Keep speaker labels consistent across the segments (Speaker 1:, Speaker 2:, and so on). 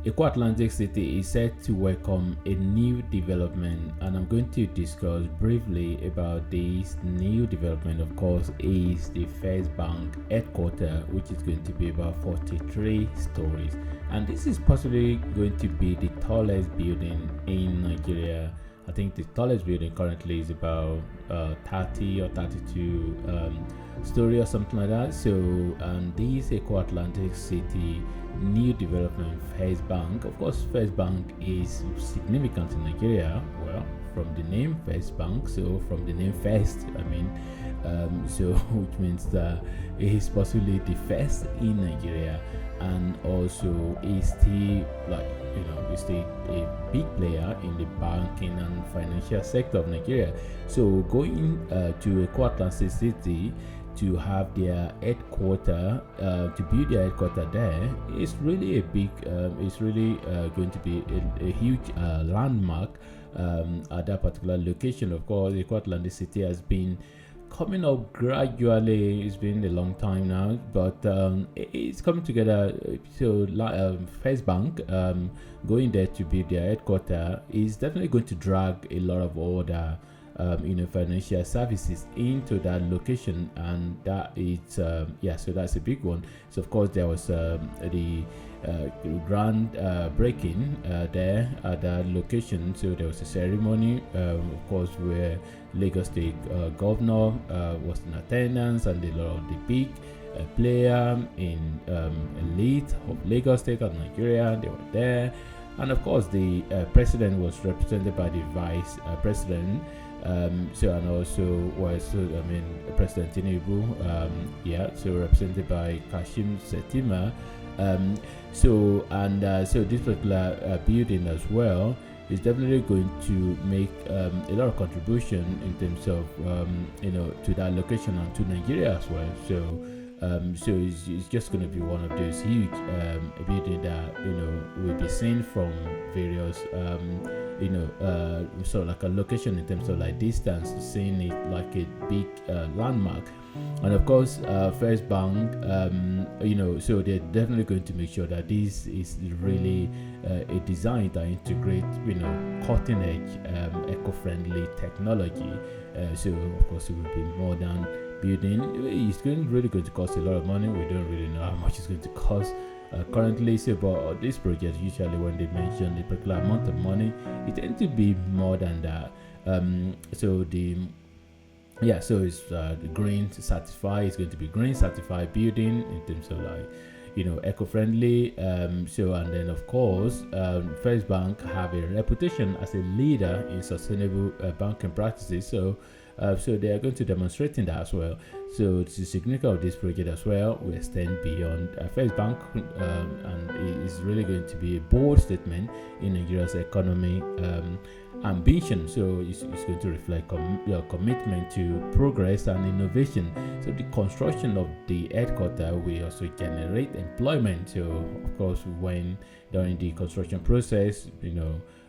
Speaker 1: Eco Atlantic City is set to welcome a new development, and I'm going to discuss briefly about this new development. Of course, is the First Bank headquarters, which is going to be about 43 stories, and this is possibly going to be the tallest building in Nigeria. I think the tallest building currently is about 30 or 32 story or something like that. So, this Eco Atlantic City new development, First Bank. Of course, First Bank is significant in Nigeria. Well, from the name First Bank, so from the name First, so which means that it is possibly the first in Nigeria, and also is still is still a big player in the banking and financial sector of Nigeria. So going to Eco Atlantic City to have their headquarter, to build their headquarter there, is really a big, it's really going to be a huge landmark at that particular location. Of course, Eco Atlantic City has been coming up gradually. It's been a long time now, but it's coming together. So First Bank going there to build their headquarter is definitely going to drag a lot of other financial services into that location, and that is so that's a big one. So of course there was the grand breaking there at that location. So there was a ceremony, of course, where Lagos State governor was in attendance, and a lot of the big player in elite of Lagos State and Nigeria, they were there. And of course the president was represented by the vice president. And also President Tinubu, so represented by Kashim Shettima. So this particular building as well is definitely going to make a lot of contribution in terms of to that location and to Nigeria as well. So it's just going to be one of those huge buildings that will be seen from various sort of like a location in terms of like distance, seeing it like a big landmark. And of course, First Bank, so they're definitely going to make sure that this is really a design that integrates, cutting edge, eco-friendly technology. So of course, it will be modern building. It's really going to cost a lot of money. We don't really know how much it's going to cost currently. So, but this project, usually when they mention a particular amount of money, it tends to be more than that. So it's the green certified. It's going to be green certified building in terms of eco-friendly. And then of course, First Bank have a reputation as a leader in sustainable banking practices. So they are going to demonstrate in that as well. So the significance of this project as well will extend beyond First Bank, and it is really going to be a bold statement in Nigeria's economy ambition. So it's going to reflect commitment to progress and innovation. So the construction of the headquarters will also generate employment. So of course, when during the construction process,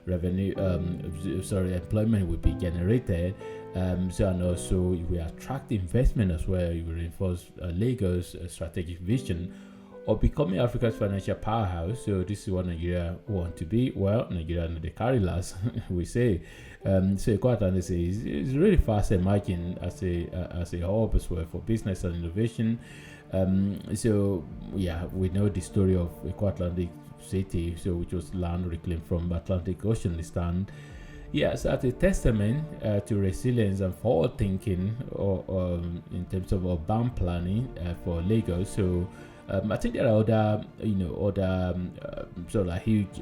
Speaker 1: employment will be generated. And also it will attract investment as well. It will reinforce Lagos' strategic vision of becoming Africa's financial powerhouse. So this is what Nigeria want to be. Well, Nigeria and the carry last, we say. So quite honestly, it's really fast emerging as a hub as well for business and innovation. We know the story of Eco Atlantic City, so which was land reclaimed from Atlantic Ocean, stand. Yes, as a testament to resilience and forward thinking, in terms of urban planning for Lagos. So I think there are other sort of huge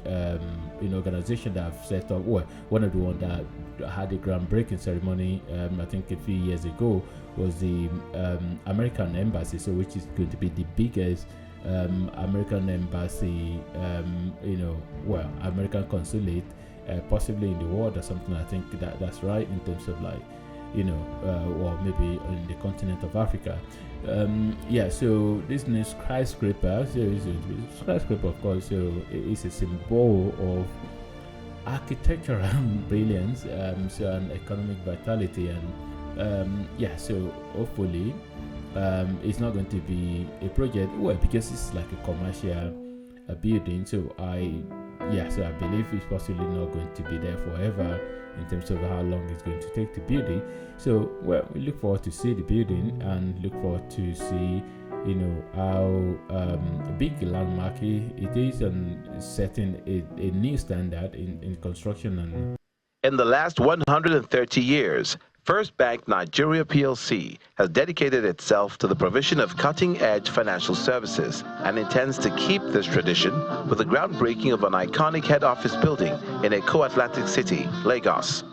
Speaker 1: organizations that have set up. Well, one of the ones that had a groundbreaking ceremony, I think a few years ago, was the American Embassy. So which is going to be the biggest American embassy, American consulate. Possibly in the world or something. I think that's right in terms of or maybe in the continent of Africa. So this new skyscraper, skyscraper of course, so it is a symbol of architectural brilliance, and economic vitality, and so hopefully it's not going to be a project, because it's like a commercial building. So I yeah, so I believe it's possibly not going to be there forever in terms of how long it's going to take to build it. So, well, we look forward to see the building and look forward to see, how big a landmark it is, and setting a new standard in construction. And
Speaker 2: in the last 130 years, First Bank Nigeria PLC has dedicated itself to the provision of cutting-edge financial services and intends to keep this tradition with the groundbreaking of an iconic head office building in Eko Atlantic City, Lagos.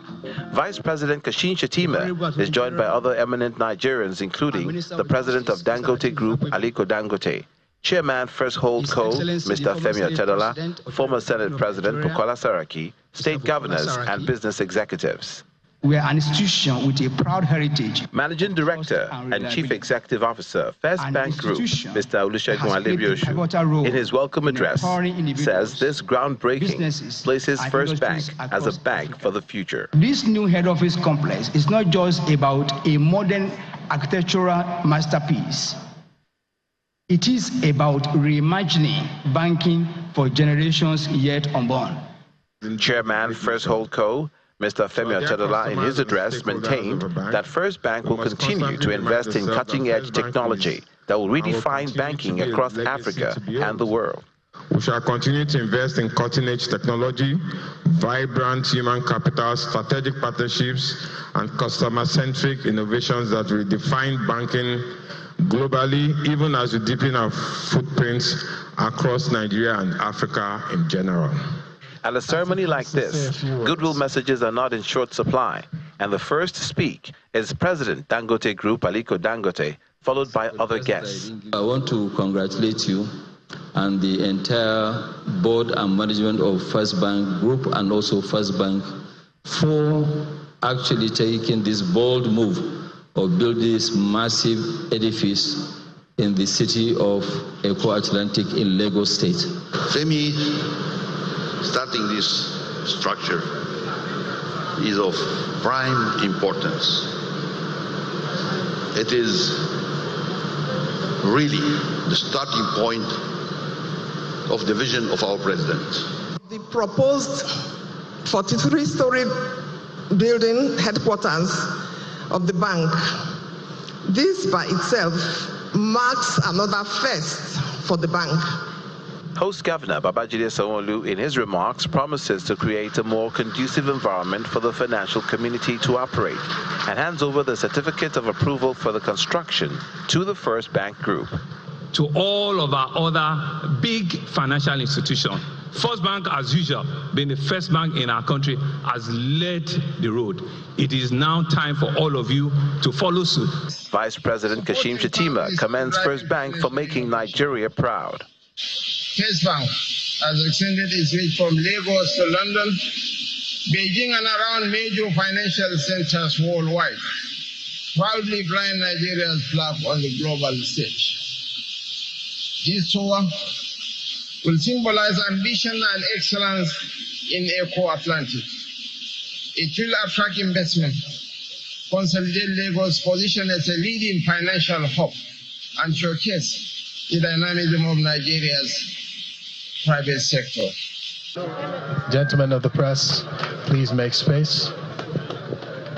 Speaker 2: Vice President Kashim Shettima is joined by other eminent Nigerians, including the President of Dangote Group, Aliko Dangote, Chairman First Hold Co, Mr. Femi Otedola, former Senate President Bukola Saraki, state governors and business executives.
Speaker 3: We are an institution with a proud heritage.
Speaker 2: Managing Director and Chief Executive Officer, First Bank Group, Mr. Olusegun Alebioshu, in his welcome address, says this groundbreaking places First Bank as a bank for the future.
Speaker 3: This new head office complex is not just about a modern architectural masterpiece. It is about reimagining banking for generations yet unborn.
Speaker 2: Chairman First Hold Co, Mr. Femi Otedola, in his address, maintained that First Bank will continue to invest in cutting-edge technology that will redefine banking across Africa and the world.
Speaker 4: We shall continue to invest in cutting-edge technology, vibrant human capital, strategic partnerships, and customer-centric innovations that will define banking globally, even as we deepen our footprints across Nigeria and Africa in general.
Speaker 2: At a ceremony like this, goodwill messages are not in short supply, and the first to speak is President Dangote Group, Aliko Dangote, followed by other guests.
Speaker 5: I want to congratulate you and the entire board and management of First Bank Group and also First Bank for actually taking this bold move of building this massive edifice in the city of Eko Atlantic in Lagos State.
Speaker 6: Femi, starting this structure is of prime importance. It is really the starting point of the vision of our president.
Speaker 7: The proposed 43-story building headquarters of the bank, this by itself marks another first for the bank.
Speaker 2: Host Governor Babajide Sanwo-Olu, in his remarks, promises to create a more conducive environment for the financial community to operate and hands over the certificate of approval for the construction to the First Bank Group.
Speaker 8: To all of our other big financial institutions, First Bank, as usual, being the first bank in our country, has led the road. It is now time for all of you to follow suit.
Speaker 2: Vice President Kashim Shettima commends First Bank for making Nigeria proud.
Speaker 9: First Bank has extended its reach from Lagos to London, Beijing, and around major financial centers worldwide, proudly flying Nigeria's flag on the global stage. This tour will symbolize ambition and excellence in Eko Atlantic. It will attract investment, consolidate Lagos' position as a leading financial hub, and showcase the dynamism of Nigeria's private sector.
Speaker 10: Gentlemen of the press, please make space.